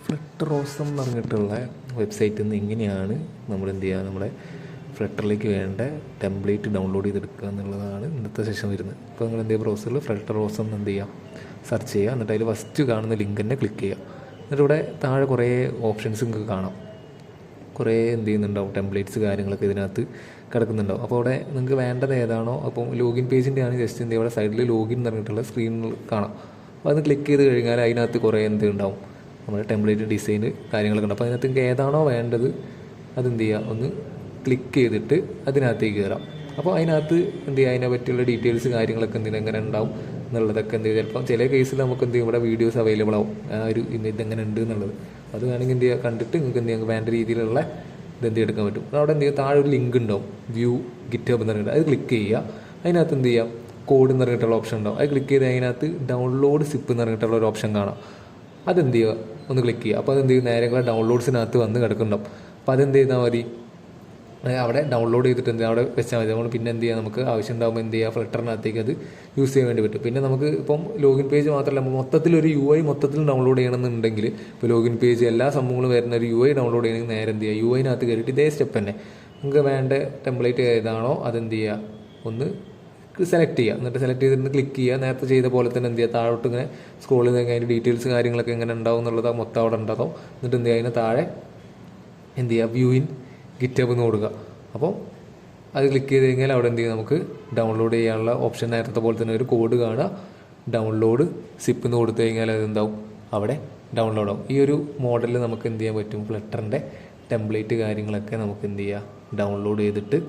ഫ്ലട്ടറോസം എന്ന് പറഞ്ഞിട്ടുള്ള വെബ്സൈറ്റിൽ നിന്ന് എങ്ങനെയാണ് നമ്മൾ എന്ത് ചെയ്യുക, നമ്മുടെ ഫ്ലട്ടറിലേക്ക് വേണ്ട ടെംപ്ലേറ്റ് ഡൗൺലോഡ് ചെയ്തെടുക്കുക എന്നുള്ളതാണ് ഇന്നത്തെ സെഷൻ വരുന്നത്. ഇപ്പോൾ നിങ്ങൾ എന്ത് ചെയ്യുക, ബ്രൗസറിൽ ഫ്ലട്ടറോസം എന്ന് എന്ത് ചെയ്യുക, സെർച്ച് ചെയ്യുക. എന്നിട്ട് അതിൽ ഫസ്റ്റ് കാണുന്ന ലിങ്ക് തന്നെ ക്ലിക്ക് ചെയ്യുക. എന്നിട്ട് ഇവിടെ താഴെ കുറേ ഓപ്ഷൻസ് നിങ്ങൾക്ക് കാണാം. കുറേ എന്ത് ചെയ്യുന്നുണ്ടാവും, ടെംപ്ലേറ്റ്സ് കാര്യങ്ങളൊക്കെ ഇതിനകത്ത് കിടക്കുന്നുണ്ടാവും. അപ്പോൾ അവിടെ നിങ്ങൾക്ക് വേണ്ടത് ഏതാണോ, അപ്പോൾ ലോഗിൻ പേജിൻ്റെ ആണ് ജസ്റ്റ് എന്ത് ചെയ്യുക, ഇവിടെ സൈഡിൽ ലോഗിൻ എന്ന് പറഞ്ഞിട്ടുള്ള സ്ക്രീനിൽ കാണാം. അപ്പോൾ അത് ക്ലിക്ക് ചെയ്ത് കഴിഞ്ഞാൽ അതിനകത്ത് കുറേ എന്ത് ഉണ്ടാവും, നമ്മുടെ ടെംപ്ലേറ്റ് ഡിസൈൻ കാര്യങ്ങളൊക്കെ ഉണ്ട്. അപ്പോൾ അതിനകത്ത് നിങ്ങൾക്ക് ഏതാണോ വേണ്ടത് അതെന്ത് ചെയ്യുക, ഒന്ന് ക്ലിക്ക് ചെയ്തിട്ട് അതിനകത്തേക്ക് കയറാം. അപ്പോൾ അതിനകത്ത് എന്ത് ചെയ്യുക, അതിനെ പറ്റിയുള്ള ഡീറ്റെയിൽസ് കാര്യങ്ങളൊക്കെ എന്തിനും എങ്ങനെ ഉണ്ടാവും എന്നുള്ളതൊക്കെ എന്ത് ചെയ്യുക, ചിലപ്പോൾ ചില കേസിൽ നമുക്ക് എന്ത് ചെയ്യും, ഇവിടെ വീഡിയോസ് അവൈലബിൾ ആവും, ആ ഒരു ഇതെങ്ങനെ ഉണ്ട് എന്നുള്ളത്. അത് വേണമെങ്കിൽ എന്ത് ചെയ്യുക, കണ്ടിട്ട് നിങ്ങൾക്ക് എന്ത് ചെയ്യുക, വേണ്ട രീതിയിലുള്ള ഇതെന്ത് എടുക്കാൻ പറ്റും. അവിടെ എന്ത് ചെയ്യുക, താഴെ ഒരു ലിങ്ക് ഉണ്ടാവും, വ്യൂ ഗിറ്റ്ഹബ് എന്ന് പറഞ്ഞിട്ട്, അത് ക്ലിക്ക് ചെയ്യുക. അതിനകത്ത് എന്ത് ചെയ്യുക, കോഡ് എന്ന് പറഞ്ഞിട്ടുള്ള ഓപ്ഷൻ ഉണ്ടാവും. അത് ക്ലിക്ക് ചെയ്ത് അതിനകത്ത് ഡൗൺലോഡ് സിപ്പ് എന്ന് പറഞ്ഞിട്ടുള്ള ഒരു ഓപ്ഷൻ കാണാം. അതെന്ത് ചെയ്യുക, ഒന്ന് ക്ലിക്ക് ചെയ്യുക. അപ്പോൾ അതെന്ത് ചെയ്യും, നേരെ ഡൗൺലോഡ്സിനകത്ത് വന്ന് കിടക്കുന്നുണ്ടാവും. അപ്പോൾ അതെന്ത് ചെയ്താൽ മതി, അവിടെ ഡൗൺലോഡ് ചെയ്തിട്ട് എന്ത് അവിടെ വെച്ചാൽ മതി. നമ്മൾ പിന്നെ എന്ത് ചെയ്യുക, നമുക്ക് ആവശ്യം ഉണ്ടാകുമ്പോൾ എന്ത് ചെയ്യുക, ഫ്ലട്ടറിനകത്തേക്ക് അത് യൂസ് ചെയ്യാൻ വേണ്ടി പറ്റും. പിന്നെ നമുക്ക് ഇപ്പം ലോഗിൻ പേജ് മാത്രമല്ല, മൊത്തത്തിലൊരു UI മൊത്തത്തിൽ ഡൗൺലോഡ് ചെയ്യണമെന്നുണ്ടെങ്കിൽ, ഇപ്പോൾ ലോഗിൻ പേജ് എല്ലാ സംഭവങ്ങളും വരുന്ന ഒരു UI ഡൗൺലോഡ് ചെയ്യണമെങ്കിൽ നേരെ എന്ത് ചെയ്യുക, UIനകത്ത് കയറിയിട്ട് ഇതേ സ്റ്റെപ്പ് തന്നെ നിങ്ങൾക്ക് വേണ്ട ടെംപ്ലേറ്റ് ഏതാണോ അതെന്ത് ചെയ്യുക, ഒന്ന് സെലക്ട് ചെയ്യുക. എന്നിട്ട് സെലക്ട് ചെയ്തിട്ട് ക്ലിക്ക് ചെയ്യുക. നേരത്തെ ചെയ്ത പോലെ തന്നെ എന്ത് ചെയ്യുക, താഴോട്ട് ഇങ്ങനെ സ്ക്രോൾ ചെയ്ത് അതിൻ്റെ ഡീറ്റെയിൽസ് കാര്യങ്ങളൊക്കെ എങ്ങനെ ഉണ്ടാവും എന്നുള്ളത് മൊത്തം അവിടെ ഉണ്ടാകും. എന്നിട്ട് എന്ത് ചെയ്യുക, അതിന് താഴെ എന്ത് ചെയ്യുക, വ്യൂ ഇൻ ഗിറ്റ്ഹബ് എന്ന് കൊടുക്കുക. അപ്പോൾ അത് ക്ലിക്ക് ചെയ്ത് കഴിഞ്ഞാൽ അവിടെ എന്ത് ചെയ്യുക, നമുക്ക് ഡൗൺലോഡ് ചെയ്യാനുള്ള ഓപ്ഷൻ നേരത്തെ പോലെ തന്നെ ഒരു കോഡ് കാണുക, ഡൗൺലോഡ് സിപ്പ് എന്ന് കൊടുത്തു കഴിഞ്ഞാൽ അതെന്താവും, അവിടെ ഡൗൺലോഡ് ആവും. ഈ ഒരു മോഡലിൽ നമുക്ക് എന്ത് ചെയ്യാൻ പറ്റും, ഫ്ലട്ടറിൻ്റെ ടെംപ്ലേറ്റ് കാര്യങ്ങളൊക്കെ നമുക്ക് എന്ത് ചെയ്യുക, ഡൗൺലോഡ് ചെയ്തിട്ട്